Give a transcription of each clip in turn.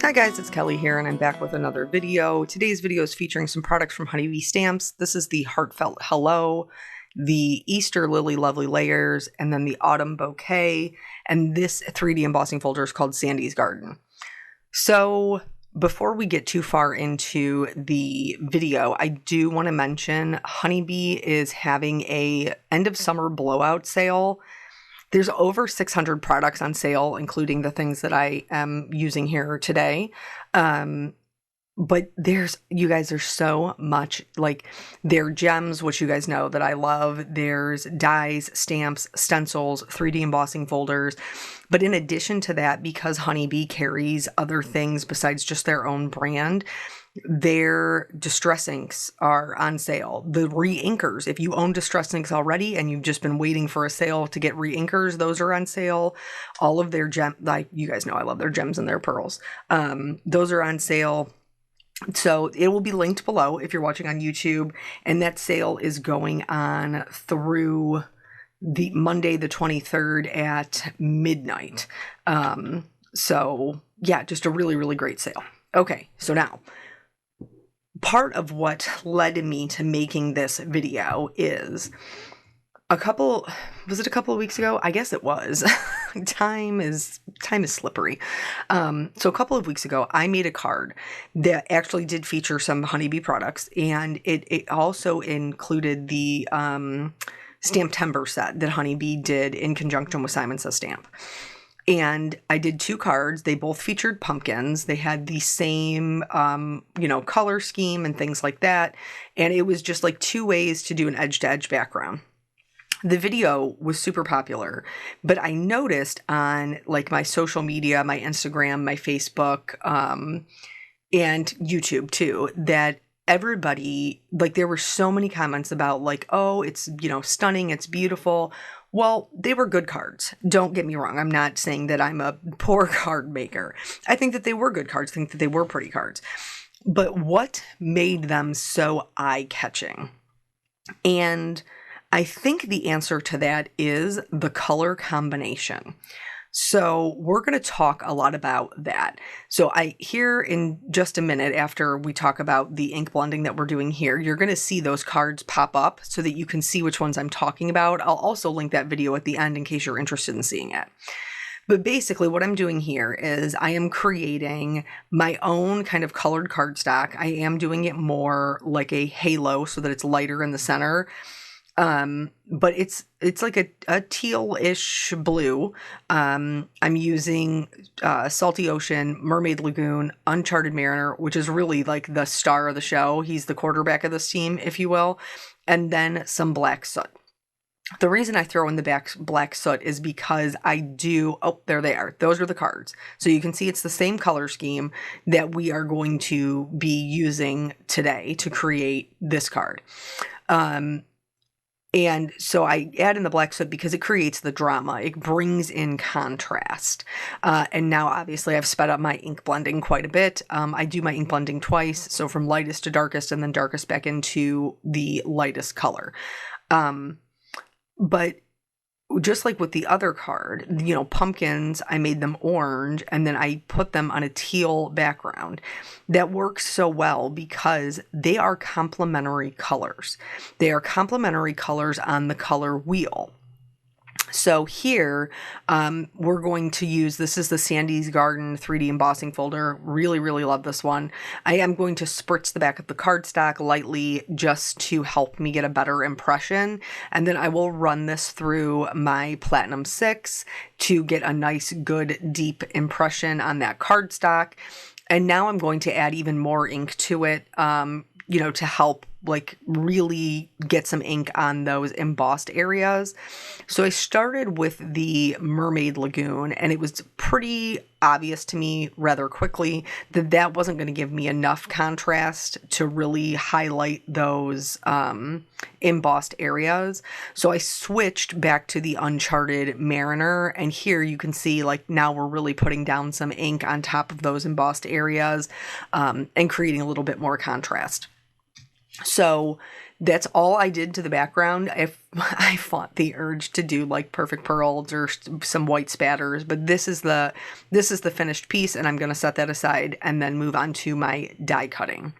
Hi guys, it's Kelly here and I'm back with another video. Today's video is featuring some products from Honeybee Stamps. This is the Heartfelt Hello, the Easter Lily Lovely Layers, and then the Autumn Bouquet, and this 3D embossing folder is called Sandy's Garden. So before we get too far into the video, I do want to mention Honeybee is having a end of summer blowout sale. There's over 600 products on sale, including the things that I am using here today. But you guys, there's so much, like there are gems, which you guys know that I love. There's dies, stamps, stencils, 3D embossing folders. But in addition to that, because Honeybee carries other things besides just their own brand, their distress inks are on sale. The re-inkers, if you own distress inks already and you've just been waiting for a sale to get re-inkers, those are on sale. All of their like you guys know I love their gems and their pearls. Those are on sale. So it will be linked below if you're watching on YouTube, and that sale is going on through the Monday the 23rd at midnight. So yeah, just a really, really great sale. Okay, so now part of what led me to making this video is was it a couple of weeks ago? I guess it was. Time is slippery. So a couple of weeks ago, I made a card that actually did feature some Honeybee products, and it also included the Stamptember set that Honeybee did in conjunction with Simon Says Stamp. And I did two cards. They both featured pumpkins. They had the same, color scheme and things like that. And it was just like two ways to do an edge-to-edge background. The video was super popular, but I noticed on like my social media, my Instagram, my Facebook, and YouTube too, that everybody, like there were so many comments about like, oh, it's, stunning, it's beautiful. Well, they were good cards. Don't get me wrong. I'm not saying that I'm a poor card maker. I think that they were good cards. I think that they were pretty cards. But what made them so eye-catching? And I think the answer to that is the color combination. So we're going to talk a lot about that. So here in just a minute, after we talk about the ink blending that we're doing here, you're going to see those cards pop up so that you can see which ones I'm talking about. I'll also link that video at the end in case you're interested in seeing it. But basically what I'm doing here is I am creating my own kind of colored cardstock. I am doing it more like a halo so that it's lighter in the center. But it's like a teal-ish blue. I'm using Salty Ocean, Mermaid Lagoon, Uncharted Mariner, which is really like the star of the show. He's the quarterback of this team, if you will. And then some black soot. The reason I throw in the black soot is because there they are. Those are the cards. So you can see it's the same color scheme that we are going to be using today to create this card. And so I add in the black soot because it creates the drama. It brings in contrast. And now, obviously, I've sped up my ink blending quite a bit. I do my ink blending twice, so from lightest to darkest and then darkest back into the lightest color. But just like with the other card, pumpkins, I made them orange and then I put them on a teal background. That works so well because they are complementary colors. They are complementary colors on the color wheel. So here, we're going to use, this is the Sandy's Garden 3D embossing folder. Really, really love this one. I am going to spritz the back of the cardstock lightly just to help me get a better impression. And then I will run this through my Platinum 6 to get a nice, good, deep impression on that cardstock. And now I'm going to add even more ink to it, to help like really get some ink on those embossed areas. So I started with the Mermaid Lagoon, and it was pretty obvious to me rather quickly that wasn't going to give me enough contrast to really highlight those embossed areas. So I switched back to the Uncharted Mariner, and here you can see like now we're really putting down some ink on top of those embossed areas and creating a little bit more contrast. So That's all I did to the background. I fought the urge to do like perfect pearls or some white spatters, but this is the finished piece, and I'm going to set that aside and then move on to my die cutting.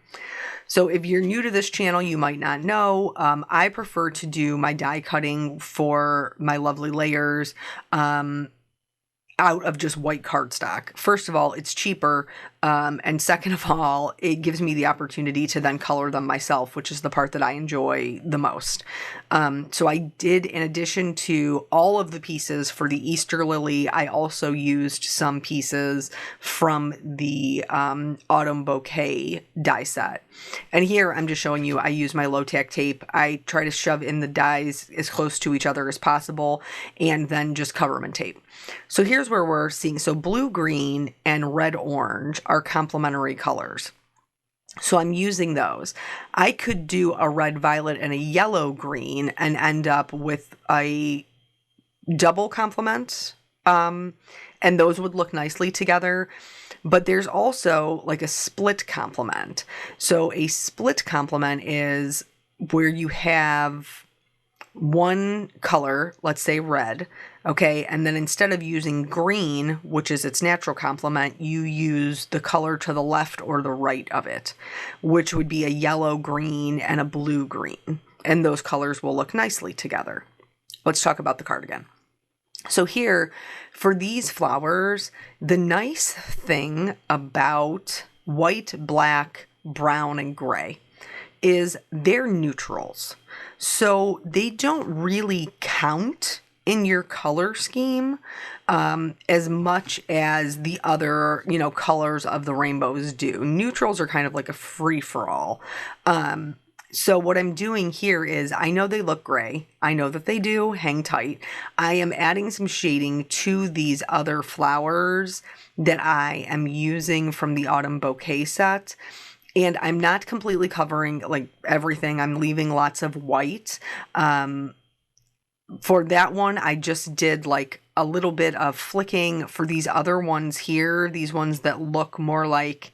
So if you're new to this channel, you might not know, I prefer to do my die cutting for my lovely layers out of just white cardstock. First of all, it's cheaper, and second of all, it gives me the opportunity to then color them myself, which is the part that I enjoy the most. So I did, in addition to all of the pieces for the Easter lily, I also used some pieces from the autumn bouquet die set. And here I'm just showing you, I use my low tack tape. I try to shove in the dies as close to each other as possible, and then just cover them in tape. So here's where we're seeing, so blue, green, and red, orange are complementary colors. So I'm using those. I could do a red, violet, and a yellow, green and end up with a double complement. And those would look nicely together. But there's also like a split complement. So a split complement is where you have one color, let's say red, okay, and then instead of using green, which is its natural complement, you use the color to the left or the right of it, which would be a yellow green and a blue green, and those colors will look nicely together. Let's talk about the cardigan. So here, for these flowers, the nice thing about white, black, brown, and gray is they're neutrals. So they don't really count in your color scheme as much as the other, colors of the rainbows do. Neutrals are kind of like a free-for-all. So what I'm doing here is, I know they look gray. I know that they do. Hang tight. I am adding some shading to these other flowers that I am using from the autumn bouquet set. And I'm not completely covering like everything. I'm leaving lots of white. For that one, I just did like a little bit of flicking. For these other ones here, these ones that look more like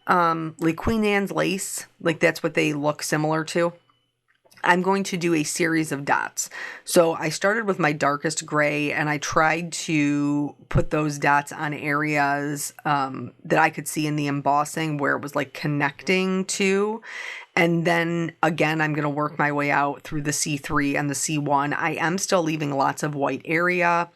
Queen Anne's lace, like that's what they look similar to. I'm going to do a series of dots. So I started with my darkest gray, and I tried to put those dots on areas that I could see in the embossing where it was like connecting to. And then again, I'm going to work my way out through the C3 and the C1. I am still leaving lots of white area,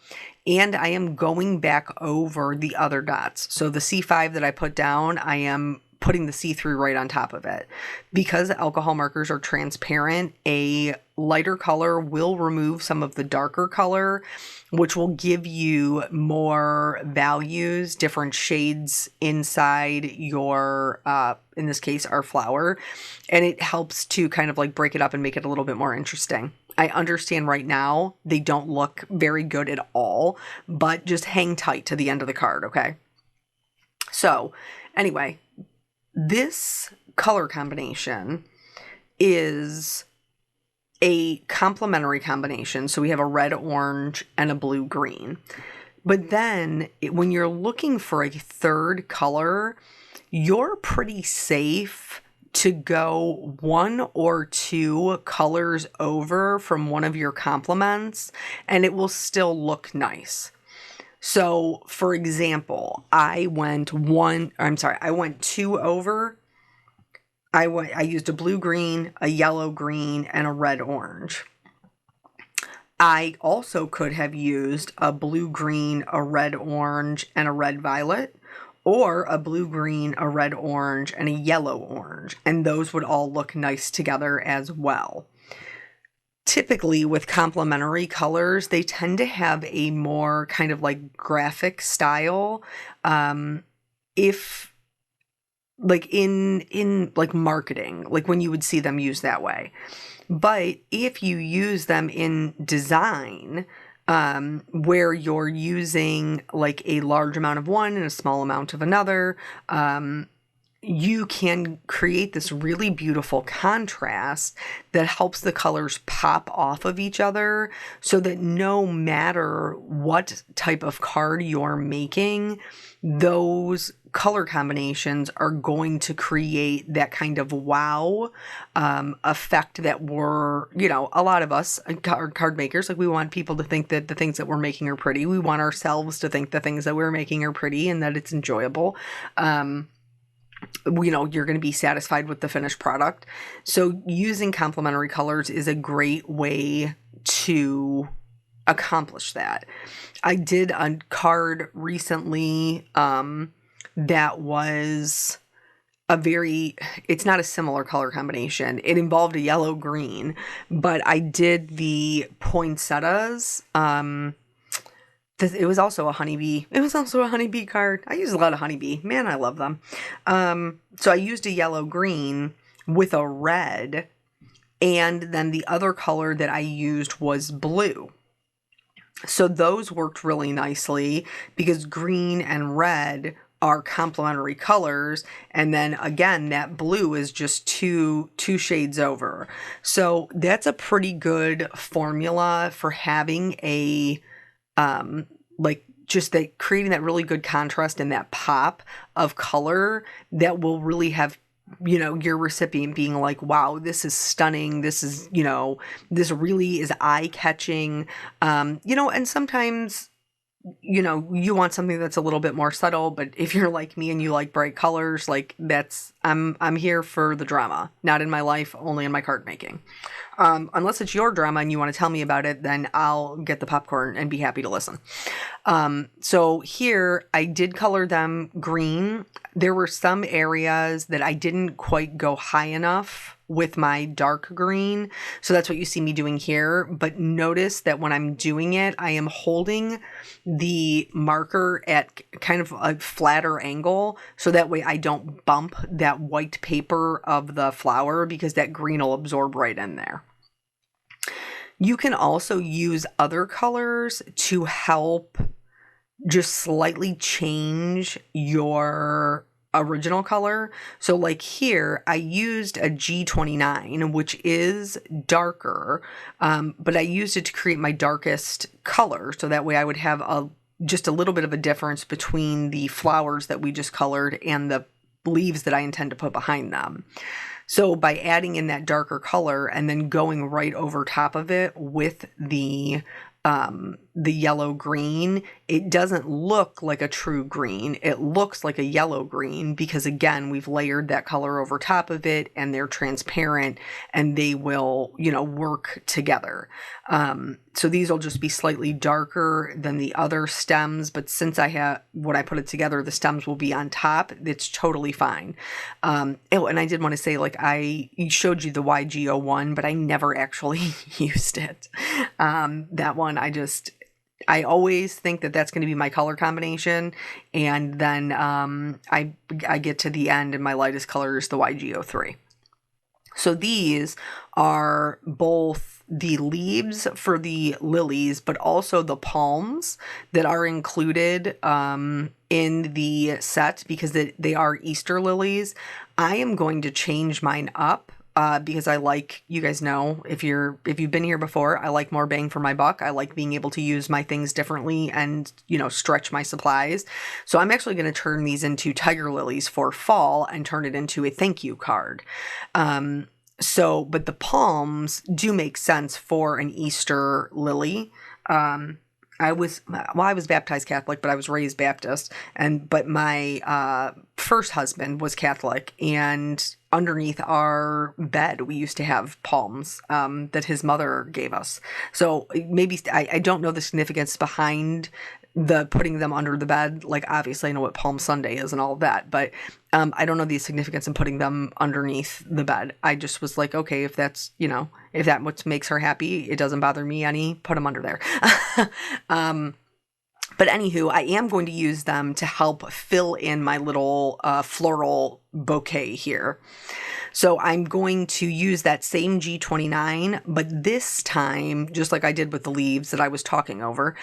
and I am going back over the other dots. So the C5 that I put down, I am putting the C3 right on top of it. Because alcohol markers are transparent, a lighter color will remove some of the darker color, which will give you more values, different shades inside your, in this case, our flower. And it helps to kind of like break it up and make it a little bit more interesting. I understand right now they don't look very good at all, but just hang tight to the end of the card, okay? So anyway, this color combination is a complementary combination. So we have a red, orange, and a blue, green. But then when you're looking for a third color, you're pretty safe to go one or two colors over from one of your complements, and it will still look nice. So, for example, I went two over. I used a blue-green, a yellow-green, and a red-orange. I also could have used a blue-green, a red-orange, and a red-violet, or a blue-green, a red-orange, and a yellow-orange, and those would all look nice together as well. Typically with complementary colors, they tend to have a more kind of like graphic style. If like in like marketing, like when you would see them used that way. But if you use them in design, where you're using like a large amount of one and a small amount of another, you can create this really beautiful contrast that helps the colors pop off of each other, so that no matter what type of card you're making, those color combinations are going to create that kind of wow effect that a lot of us card makers, like, we want people to think that the things that we're making are pretty. We want ourselves to think the things that we're making are pretty and that it's enjoyable. You're going to be satisfied with the finished product. So using complementary colors is a great way to accomplish that. I did a card recently that was it's not a similar color combination. It involved a yellow green, but I did the poinsettias. It was also a honeybee. It was also a honeybee card. I use a lot of honeybee. Man, I love them. So I used a yellow green with a red, and then the other color that I used was blue. So those worked really nicely because green and red are complementary colors, and then again that blue is just two shades over. So that's a pretty good formula for having a just that, creating that really good contrast and that pop of color that will really have your recipient being like, wow, this is stunning. This is, this really is eye-catching. And sometimes, you want something that's a little bit more subtle, but if you're like me and you like bright colors, like, I'm here for the drama, not in my life, only in my card making. Unless it's your drama and you want to tell me about it, then I'll get the popcorn and be happy to listen. So here I did color them green. There were some areas that I didn't quite go high enough with my dark green. So that's what you see me doing here. But notice that when I'm doing it, I am holding the marker at kind of a flatter angle. So that way I don't bump that white paper of the flower, because that green will absorb right in there. You can also use other colors to help just slightly change your original color. So like here, I used a G29, which is darker, but I used it to create my darkest color. So that way I would have just a little bit of a difference between the flowers that we just colored and the leaves that I intend to put behind them. So by adding in that darker color and then going right over top of it with the yellow green, it doesn't look like a true green. It looks like a yellow green because, again, we've layered that color over top of it and they're transparent and they will, work together. So these will just be slightly darker than the other stems, but since when I put it together, the stems will be on top. It's totally fine. And I did want to say, I showed you the YG01, but I never actually used it. That one, I always think that that's going to be my color combination. And then I get to the end and my lightest color is the YG03. So these are both the leaves for the lilies, but also the palms that are included in the set because they are Easter lilies. I am going to change mine up because I like, you guys know, if you've been here before, I like more bang for my buck. I like being able to use my things differently and, stretch my supplies. So I'm actually going to turn these into tiger lilies for fall and turn it into a thank you card. But the palms do make sense for an Easter lily. I was baptized Catholic, but I was raised Baptist, but my first husband was Catholic, and underneath our bed we used to have palms that his mother gave us. So maybe I don't know the significance behind the putting them under the bed. Like, obviously I know what Palm Sunday is and all of that, but I don't know the significance in putting them underneath the bed. I just was like, okay, if that's, if that what makes her happy, it doesn't bother me any, put them under there. But anywho, I am going to use them to help fill in my little floral bouquet here. So I'm going to use that same G29, but this time, just like I did with the leaves that I was talking over,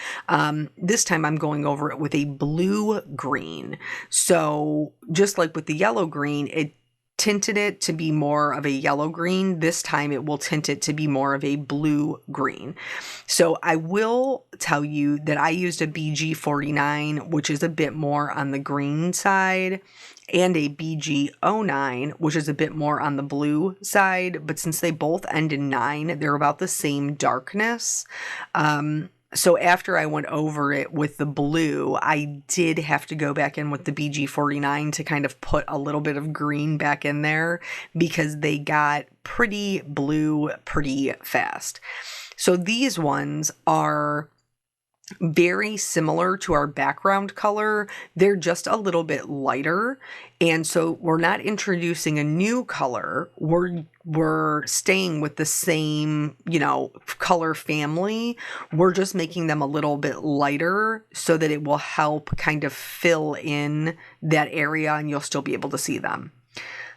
this time I'm going over it with a blue green. So just like with the yellow green, tinted it to be more of a yellow green. This time it will tint it to be more of a blue green. So I will tell you that I used a BG49, which is a bit more on the green side, and a BG09, which is a bit more on the blue side. But since they both end in 9, they're about the same darkness. So after I went over it with the blue, I did have to go back in with the BG49 to kind of put a little bit of green back in there because they got pretty blue pretty fast. So these ones are very similar to our background color. They're just a little bit lighter. And so we're not introducing a new color. We're staying with the same, color family. We're just making them a little bit lighter so that it will help kind of fill in that area and you'll still be able to see them.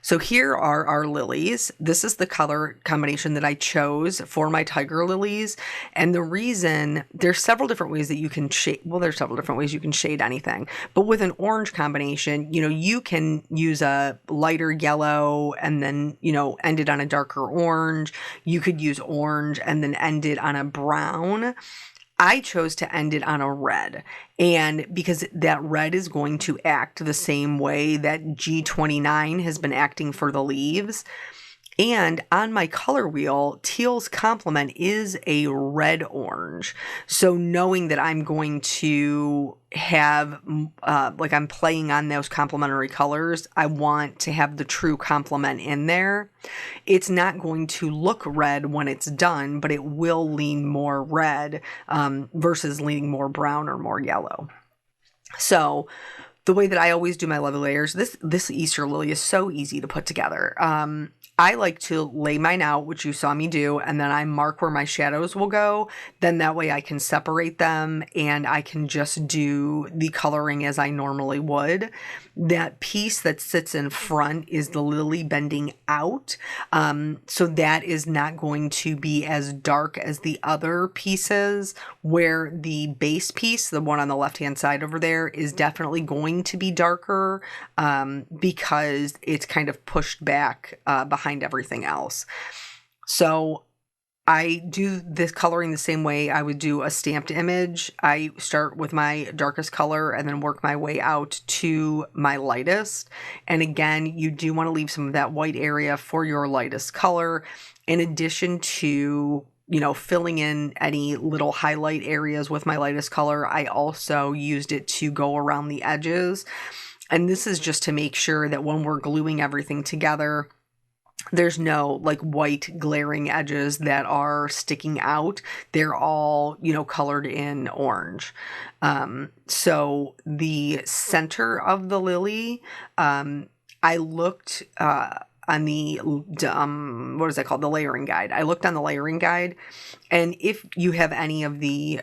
So here are our lilies. This is the color combination that I chose for my tiger lilies. And the reason, there's several different ways that you can shade, there's several different ways you can shade anything. But with an orange combination, you can use a lighter yellow and then, end it on a darker orange. You could use orange and then end it on a brown. I chose to end it on a red, and because that red is going to act the same way that G29 has been acting for the leaves. And on my color wheel, teal's complement is a red orange. So knowing that I'm going to have, I'm playing on those complementary colors, I want to have the true complement in there. It's not going to look red when it's done, but it will lean more red versus leaning more brown or more yellow. So the way that I always do my lovely layers, this Easter lily is so easy to put together. I like to lay mine out, which you saw me do, and then I mark where my shadows will go. Then that way I can separate them and I can just do the coloring as I normally would. That piece that sits in front is the lily bending out. So that is not going to be as dark as the other pieces, where the base piece, the one on the left-hand side over there, is definitely going to be darker because it's kind of pushed back behind everything else. So I do this coloring the same way I would do a stamped image. I start with my darkest color and then work my way out to my lightest. And again, you do want to leave some of that white area for your lightest color, in addition to filling in any little highlight areas with my lightest color. I also used it to go around the edges. And this is just to make sure that when we're gluing everything together, there's no white glaring edges that are sticking out. They're all, colored in orange. So the center of the lily, I looked on the, what is that called? The layering guide. I looked on the layering guide, and if you have any of the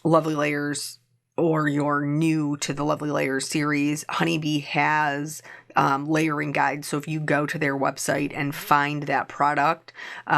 Lovely Layers, or you're new to the Lovely Layers series, Honeybee has layering guide. So if you go to their website and find that product,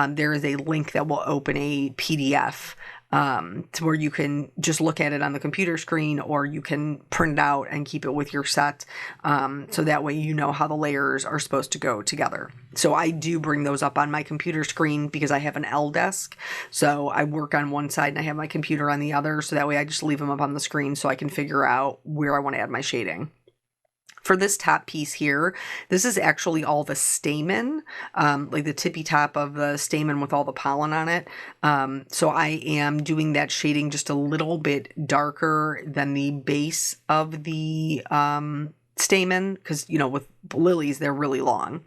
there is a link that will open a PDF to where you can just look at it on the computer screen, or you can print it out and keep it with your set. So that way you know how the layers are supposed to go together. So I do bring those up on my computer screen because I have an L desk. So I work on one side and I have my computer on the other. So that way I just leave them up on the screen so I can figure out where I want to add my shading. For this top piece here, this is actually all the stamen, like the tippy top of the stamen with all the pollen on it. So I am doing that shading just a little bit darker than the base of the stamen, because, with lilies, they're really long.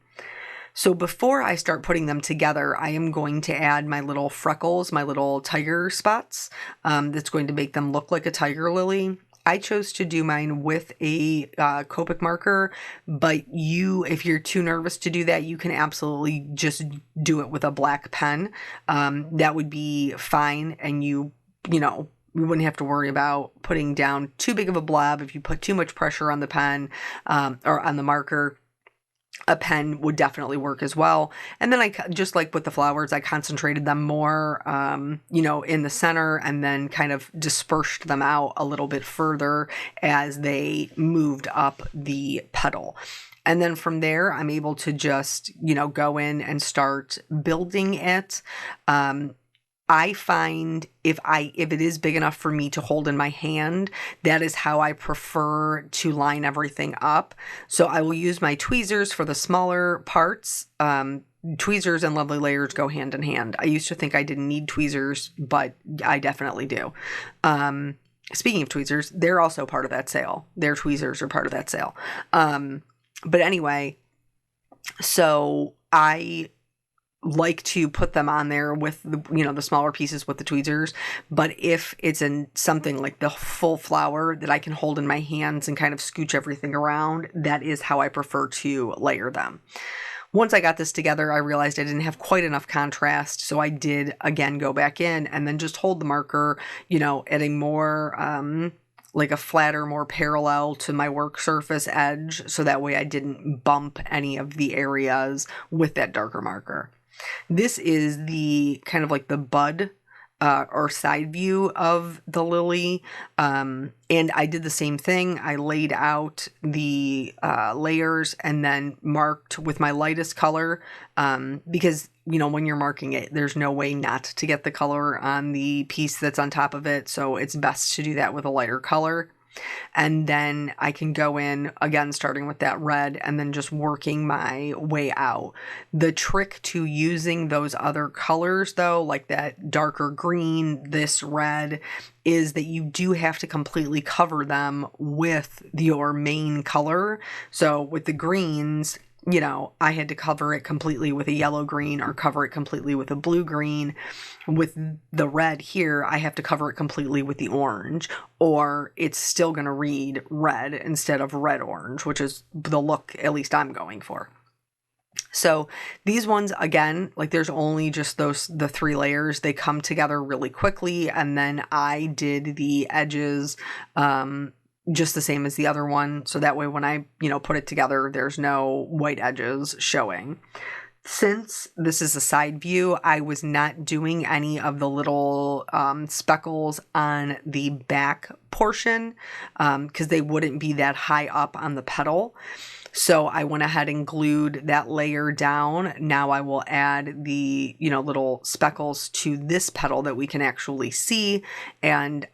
So before I start putting them together, I am going to add my little freckles, my little tiger spots, that's going to make them look like a tiger lily. I chose to do mine with a Copic marker, but if you're too nervous to do that, you can absolutely just do it with a black pen. That would be fine, and we wouldn't have to worry about putting down too big of a blob. If you put too much pressure on the pen or on the marker, a pen would definitely work as well. And then I, just like with the flowers, I concentrated them more, in the center, and then kind of dispersed them out a little bit further as they moved up the petal. And then from there, I'm able to just, go in and start building it. I find if it is big enough for me to hold in my hand, that is how I prefer to line everything up. So I will use my tweezers for the smaller parts. Tweezers and lovely layers go hand in hand. I used to think I didn't need tweezers, but I definitely do. Speaking of tweezers, they're also part of that sale. Their tweezers are part of that sale. But anyway, so I like to put them on there with the smaller pieces with the tweezers. But if it's in something like the full flower that I can hold in my hands and kind of scooch everything around, that is how I prefer to layer them. Once I got this together, I realized I didn't have quite enough contrast. So I did again go back in and then just hold the marker, at a more like a flatter, more parallel to my work surface edge. So that way I didn't bump any of the areas with that darker marker. This is the kind of like the bud or side view of the lily. And I did the same thing. I laid out the layers and then marked with my lightest color because, when you're marking it, there's no way not to get the color on the piece that's on top of it. So it's best to do that with a lighter color. And then I can go in again, starting with that red and then just working my way out. The trick to using those other colors though, like that darker green, this red, is that you do have to completely cover them with your main color. So with the greens, I had to cover it completely with a yellow green or cover it completely with a blue green. With the red here, I have to cover it completely with the orange, or it's still going to read red instead of red-orange, which is the look at least I'm going for. So these ones, again, like there's only just the 3 layers. They come together really quickly. And then I did the edges, just the same as the other one. So that way when I, put it together, there's no white edges showing. Since this is a side view, I was not doing any of the little speckles on the back portion because they wouldn't be that high up on the petal. So I went ahead and glued that layer down. Now I will add the, little speckles to this petal that we can actually see. And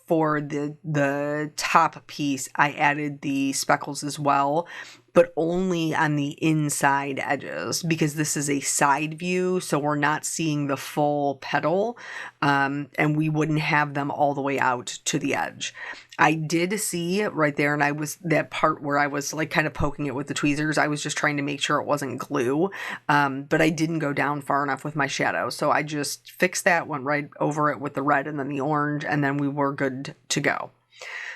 for the top piece, I added the speckles as well, but only on the inside edges because this is a side view. So we're not seeing the full petal and we wouldn't have them all the way out to the edge. I did see right there, and I was that part where I was like kind of poking it with the tweezers. I was just trying to make sure it wasn't glue, but I didn't go down far enough with my shadow. So I just fixed that, went right over it with the red and then the orange, and then we were good to go.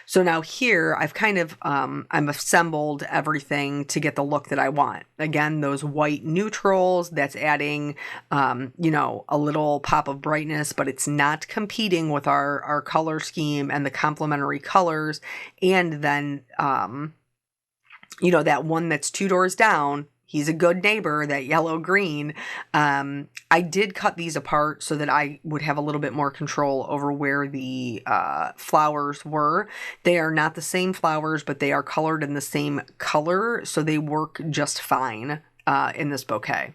So now here I've kind of, I'm assembled everything to get the look that I want. Again, those white neutrals, that's adding, a little pop of brightness, but it's not competing with our color scheme and the complementary colors. And then, that one that's 2 doors down, he's a good neighbor, that yellow green. I did cut these apart so that I would have a little bit more control over where the flowers were. They are not the same flowers, but they are colored in the same color, so they work just fine in this bouquet.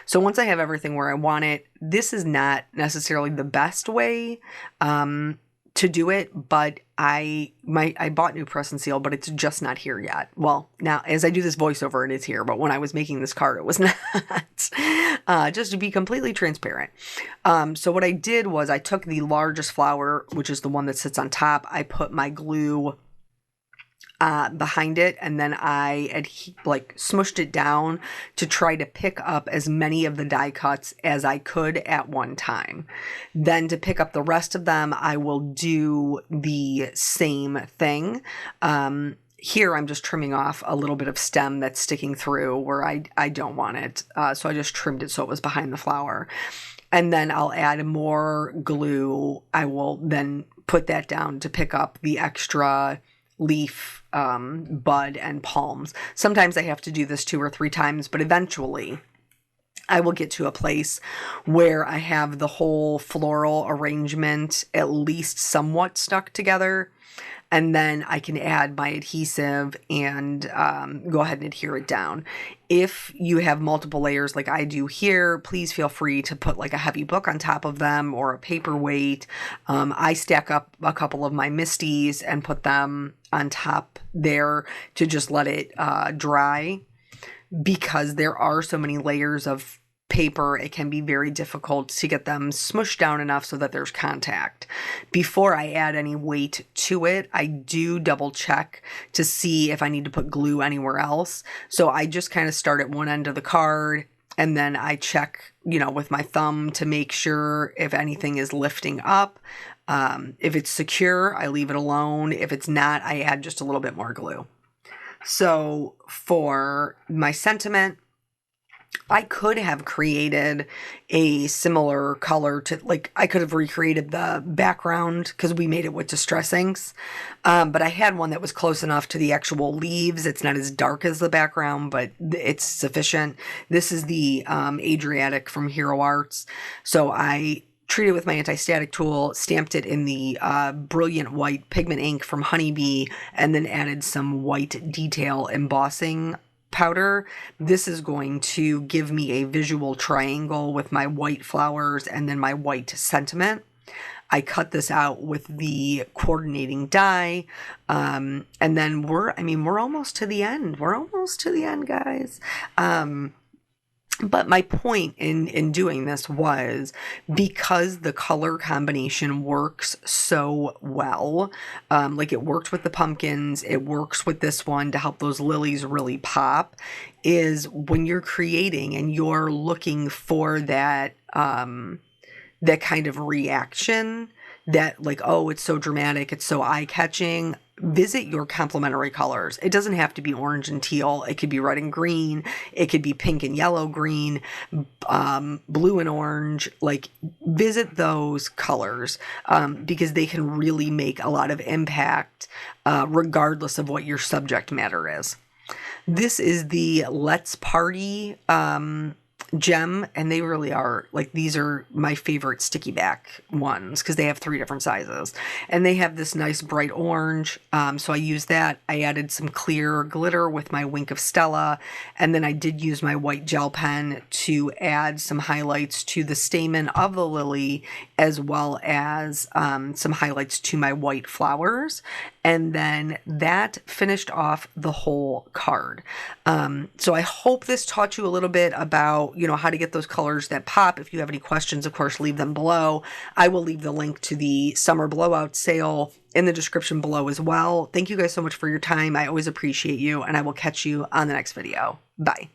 So once I have everything where I want it, this is not necessarily the best way to do it, but I bought new press and seal, but it's just not here yet. Well, now as I do this voiceover, it is here, but when I was making this card, it was not. Just to be completely transparent. So what I did was I took the largest flower, which is the one that sits on top. I put my glue behind it, and then I smushed it down to try to pick up as many of the die cuts as I could at one time. Then to pick up the rest of them, I will do the same thing. Here I'm just trimming off a little bit of stem that's sticking through where I don't want it. So I just trimmed it so it was behind the flower. And then I'll add more glue. I will then put that down to pick up the extra leaf, bud, and palms. Sometimes I have to do this 2 or 3 times, but eventually I will get to a place where I have the whole floral arrangement at least somewhat stuck together. and then I can add my adhesive and go ahead and adhere it down. If you have multiple layers like I do here, please feel free to put like a heavy book on top of them or a paperweight. I stack up a couple of my Misties and put them on top there to just let it dry, because there are so many layers of paper, it can be very difficult to get them smushed down enough so that there's contact. Before I add any weight to it, I do double check to see if I need to put glue anywhere else. So I just kind of start at one end of the card, and then I check, with my thumb to make sure if anything is lifting up. If it's secure, I leave it alone. If it's not, I add just a little bit more glue. So for my sentiment, I could have created a similar color to, like, I could have recreated the background because we made it with distress inks. But I had one that was close enough to the actual leaves. It's not as dark as the background, but it's sufficient. This is the Adriatic from Hero Arts. So I treated with my anti-static tool, stamped it in the brilliant white pigment ink from Honeybee, and then added some white detail embossing powder. This is going to give me a visual triangle with my white flowers and then my white sentiment. I cut this out with the coordinating die, and then we're almost to the end. We're almost to the end, guys. But my point in doing this was because the color combination works so well, like it worked with the pumpkins, it works with this one to help those lilies really pop, is when you're creating and you're looking for that, that kind of reaction, that like, oh, it's so dramatic, it's so eye-catching, visit your complementary colors. It doesn't have to be orange and teal. It could be red and green. It could be pink and yellow green, blue and orange. Like, visit those colors because they can really make a lot of impact regardless of what your subject matter is. This is the Let's Party gem, and they really are, like, these are my favorite sticky back ones because they have 3 different sizes, and they have this nice bright orange, so I used that. I added some clear glitter with my Wink of Stella, and then I did use my white gel pen to add some highlights to the stamen of the lily, as well as some highlights to my white flowers, and then that finished off the whole card. So I hope this taught you a little bit about, how to get those colors that pop. If you have any questions, of course, leave them below. I will leave the link to the summer blowout sale in the description below as well. Thank you guys so much for your time. I always appreciate you, and I will catch you on the next video. Bye.